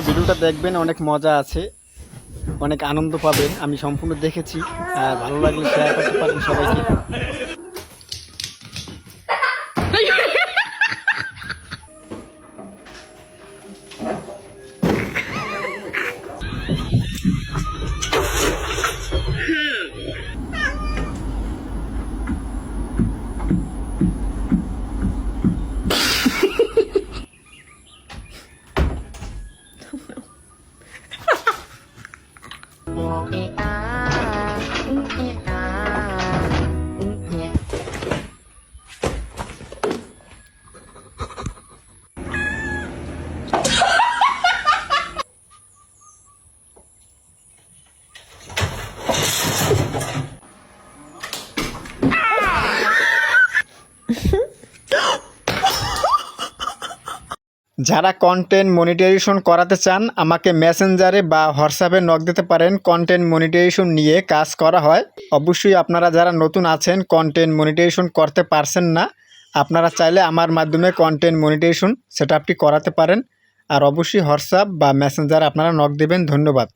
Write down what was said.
ভিডিওটা দেখবেন, অনেক মজা আছে, অনেক আনন্দ পাবেন। আমি সম্পূর্ণ দেখেছি, আর ভালো লাগলে শেয়ার করতে পারেন সবাইকে। যারা কন্টেন্ট মনিটাইজেশন করাতে চান, আমাকে মেসেঞ্জারে বা হোয়াটসঅ্যাপে নক দিতে পারেন। কন্টেন্ট মনিটাইজেশন নিয়ে কাজ করা হয়। অবশ্যই আপনারা যারা নতুন আছেন, কন্টেন্ট মনিটাইজেশন করতে পারছেন না, আপনারা চাইলে আমার মাধ্যমে কন্টেন্ট মনিটাইজেশন সেটআপটি করাতে পারেন। আর অবশ্যই হোয়াটসঅ্যাপ বা মেসেঞ্জারে আপনারা নক দেবেন। ধন্যবাদ।